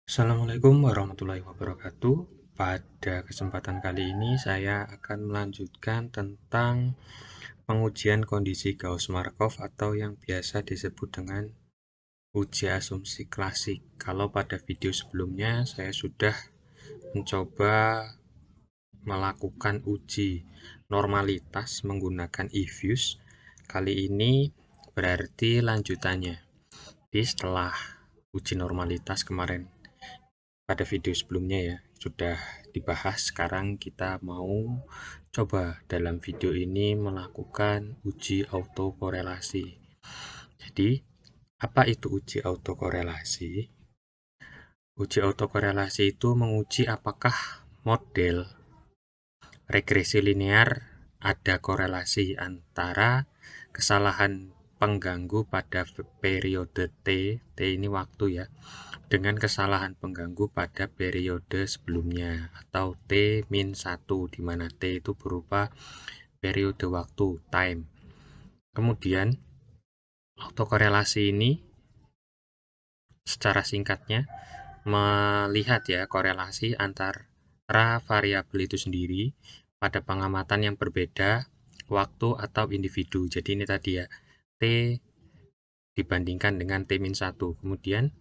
Assalamualaikum warahmatullahi wabarakatuh. Pada kesempatan kali ini saya akan melanjutkan tentang pengujian kondisi Gauss-Markov atau yang biasa disebut dengan uji asumsi klasik. Kalau pada video sebelumnya saya sudah mencoba melakukan uji normalitas menggunakan eViews. Kali ini berarti lanjutannya. Jadi setelah uji normalitas kemarin pada video sebelumnya ya sudah dibahas, sekarang kita mau coba dalam video ini melakukan uji autokorelasi. Jadi apa itu uji autokorelasi? Uji autokorelasi itu menguji apakah model regresi linear ada korelasi antara kesalahan pengganggu pada periode T ini waktu ya, dengan kesalahan pengganggu pada periode sebelumnya atau T-1, di mana T itu berupa periode waktu, time. Kemudian autokorelasi ini secara singkatnya melihat ya korelasi antara variabel itu sendiri pada pengamatan yang berbeda waktu atau individu. Jadi ini tadi ya, T dibandingkan dengan T-1. Kemudian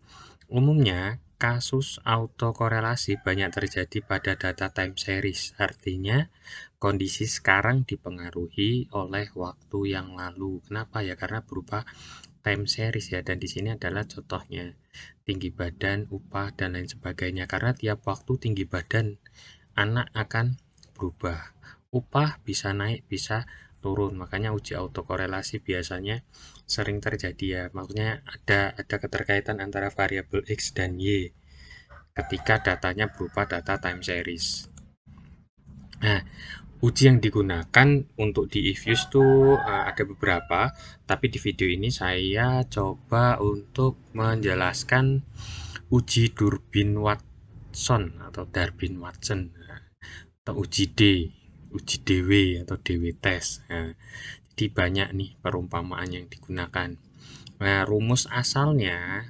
umumnya kasus autokorelasi banyak terjadi pada data time series. Artinya kondisi sekarang dipengaruhi oleh waktu yang lalu. Kenapa ya? Karena berupa time series ya, dan di sini adalah contohnya tinggi badan, upah, dan lain sebagainya. Karena tiap waktu tinggi badan anak akan berubah. Upah bisa naik, bisa turun. Makanya uji autokorelasi biasanya sering terjadi ya. Maksudnya ada keterkaitan antara variabel X dan Y ketika datanya berupa data time series. Nah, uji yang digunakan untuk di eViews tuh ada beberapa, tapi di video ini saya coba untuk menjelaskan uji Durbin-Watson atau Durbin-Watson, atau uji D, uji DW atau DW test. Nah, jadi banyak nih perumpamaan yang digunakan. Nah, rumus asalnya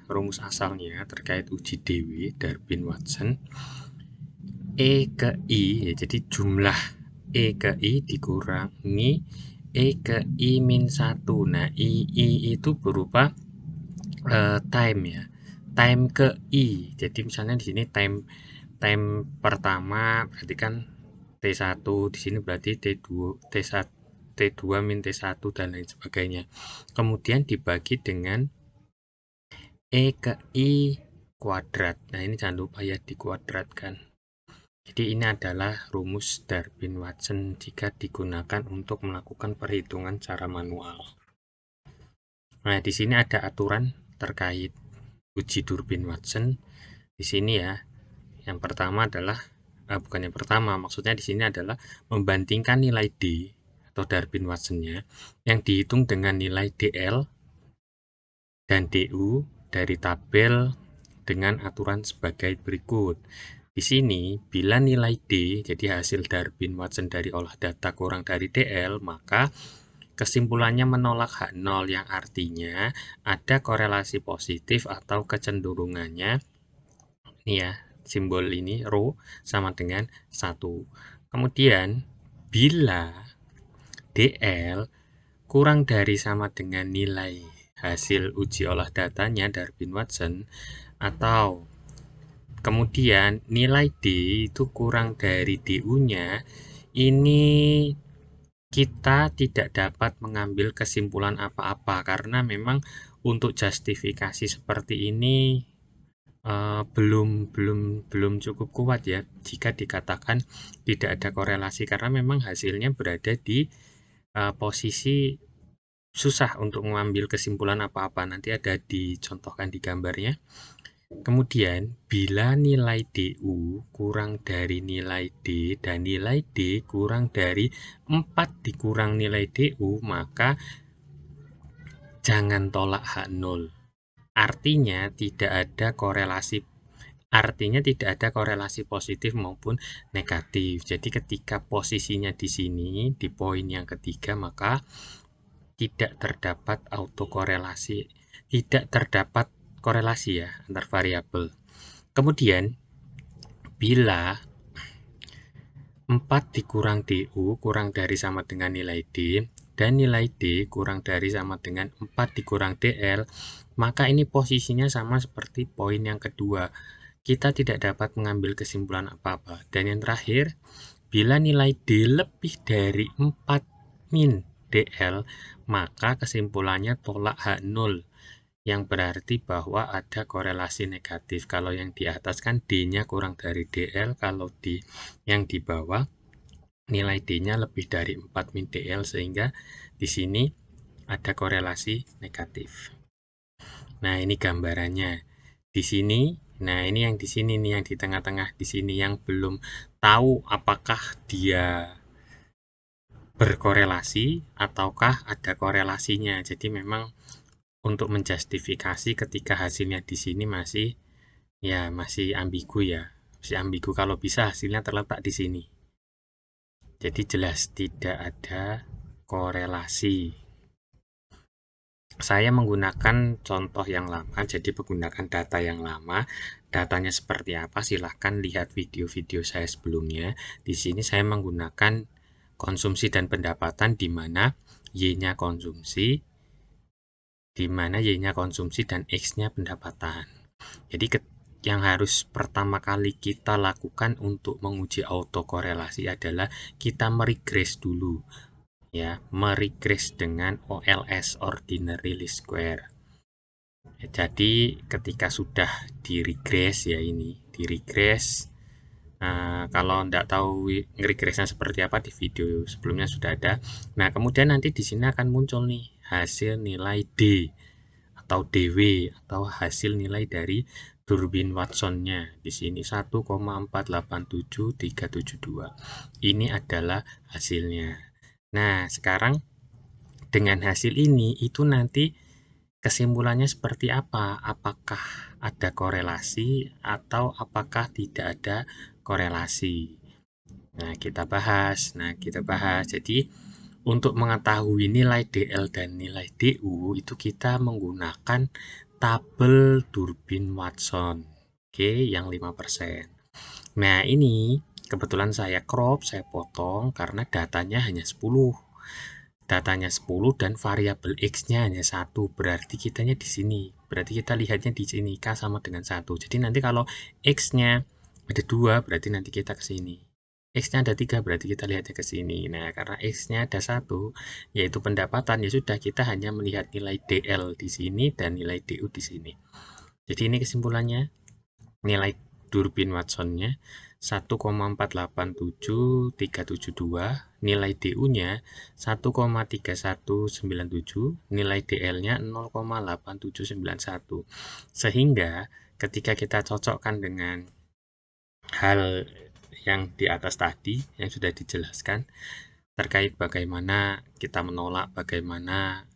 terkait uji DW Durbin-Watson, E ke I ya, jadi jumlah E ke I dikurangi E ke I min 1. Nah, I itu berupa time ya. Time ke I. Jadi misalnya di sini time pertama berarti kan T1, di sini berarti T2, T1, T2 min T1 dan lain sebagainya. Kemudian dibagi dengan E ke I kuadrat. Nah, ini jangan lupa ya dikuadratkan. Jadi ini adalah rumus Durbin-Watson jika digunakan untuk melakukan perhitungan secara manual. Nah, di sini ada aturan terkait uji Durbin-Watson. Di sini ya, yang pertama adalah bukan yang pertama, maksudnya di sini adalah membandingkan nilai D atau Durbin-Watsonnya yang dihitung dengan nilai DL dan DU dari tabel dengan aturan sebagai berikut. Di sini, bila nilai D, jadi hasil Durbin-Watson dari olah data kurang dari DL, maka kesimpulannya menolak H0, yang artinya ada korelasi positif atau kecenderungannya. Ini ya, simbol ini rho sama dengan 1. Kemudian, bila DL kurang dari sama dengan nilai hasil uji olah datanya Durbin-Watson, atau kemudian nilai D itu kurang dari DU-nya, ini kita tidak dapat mengambil kesimpulan apa-apa karena memang untuk justifikasi seperti ini belum cukup kuat ya jika dikatakan tidak ada korelasi, karena memang hasilnya berada di posisi susah untuk mengambil kesimpulan apa-apa. Nanti ada dicontohkan di gambarnya. Kemudian, bila nilai DU kurang dari nilai D dan nilai D kurang dari 4 dikurang nilai DU, maka jangan tolak H0. Artinya tidak ada korelasi positif maupun negatif. Jadi ketika posisinya di sini, di poin yang ketiga, maka tidak terdapat autokorelasi, tidak terdapat korelasi ya antar variabel. Kemudian, bila 4 dikurang DU kurang dari sama dengan nilai D, dan nilai D kurang dari sama dengan 4 dikurang DL, maka ini posisinya sama seperti poin yang kedua. Kita tidak dapat mengambil kesimpulan apa-apa. Dan yang terakhir, bila nilai D lebih dari 4 min DL, maka kesimpulannya tolak H0, yang berarti bahwa ada korelasi negatif. Kalau yang di atas kan D-nya kurang dari DL, kalau yang di bawah nilai D-nya lebih dari 4 min DL, sehingga di sini ada korelasi negatif. Nah, ini gambarannya. Di sini, nah ini yang di sini nih, yang di tengah-tengah di sini yang belum tahu apakah dia berkorelasi ataukah ada korelasinya. Jadi memang untuk menjustifikasi ketika hasilnya di sini masih ambigu ya. Masih ambigu kalau bisa hasilnya terletak di sini. Jadi jelas tidak ada korelasi. Saya menggunakan contoh yang lama, jadi menggunakan data yang lama. Datanya seperti apa? Silahkan lihat video-video saya sebelumnya. Di sini saya menggunakan konsumsi dan pendapatan di mana Y-nya konsumsi, dan X-nya pendapatan. Jadi yang harus pertama kali kita lakukan untuk menguji autokorelasi adalah kita meregress dulu. Ya, meregress dengan OLS, ordinary least square. Jadi ketika sudah diregress ya, ini diregress. Kalau tidak tahu ngeregressnya seperti apa, di video sebelumnya sudah ada. Nah, kemudian nanti di sini akan muncul nih hasil nilai D atau DW atau hasil nilai dari Durbin-Watson-nya. Di sini 1,487372. Ini adalah hasilnya. Nah, sekarang dengan hasil ini itu nanti kesimpulannya seperti apa? Apakah ada korelasi atau apakah tidak ada korelasi? Nah, kita bahas. Jadi, untuk mengetahui nilai DL dan nilai DU itu kita menggunakan tabel Durbin-Watson. Oke, yang 5%. Nah, ini kebetulan saya crop, saya potong karena datanya hanya 10. Datanya 10 dan variabel X-nya hanya 1. Berarti kitanya di sini. Berarti kita lihatnya di sini K sama dengan 1. Jadi nanti kalau X-nya ada 2, berarti nanti kita ke sini. X-nya ada 3, berarti kita lihatnya ke sini. Nah, karena X-nya ada 1, yaitu pendapatan, ya sudah, kita hanya melihat nilai DL di sini dan nilai DU di sini. Jadi ini kesimpulannya. Nilai Durbin-Watson-nya 1,487372, nilai DU-nya 1,3197, nilai DL-nya 0,8791. Sehingga ketika kita cocokkan dengan hal yang di atas tadi yang sudah dijelaskan terkait bagaimana kita menolak, bagaimana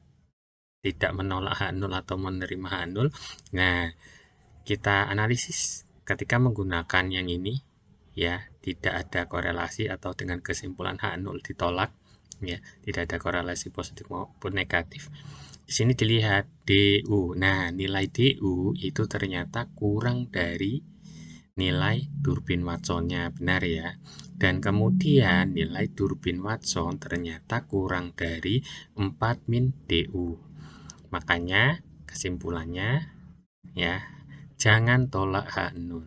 tidak menolak H0 atau menerima H0. Nah, kita analisis ketika menggunakan yang ini ya, tidak ada korelasi atau dengan kesimpulan H0 ditolak ya, tidak ada korelasi positif maupun negatif. Di sini dilihat DU. Nah, nilai DU itu ternyata kurang dari nilai Durbin-Watson-nya, benar ya. Dan kemudian nilai Durbin-Watson ternyata kurang dari 4 min DU. Makanya kesimpulannya ya, jangan tolak H0.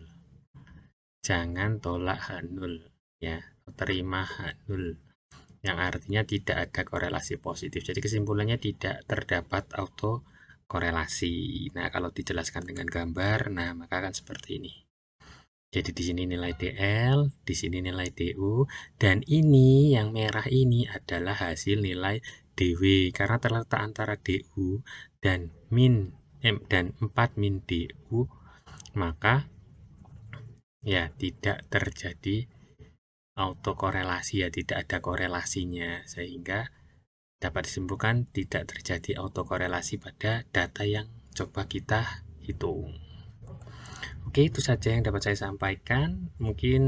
Jangan tolak H0 ya, terima H0 yang artinya tidak ada korelasi positif. Jadi kesimpulannya tidak terdapat autokorelasi. Nah, kalau dijelaskan dengan gambar, nah maka akan seperti ini. Jadi di sini nilai DL, di sini nilai DU, dan ini yang merah ini adalah hasil nilai DW karena terletak antara DU dan 4 min DU, maka ya tidak terjadi autokorelasi, ya tidak ada korelasinya, sehingga dapat disimpulkan tidak terjadi autokorelasi pada data yang coba kita hitung. Oke, itu saja yang dapat saya sampaikan. Mungkin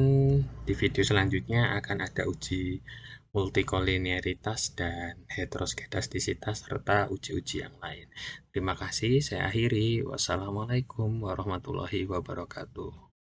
di video selanjutnya akan ada uji multikolinearitas dan heteroskedastisitas serta uji-uji yang lain. Terima kasih, saya akhiri. Wassalamualaikum warahmatullahi wabarakatuh.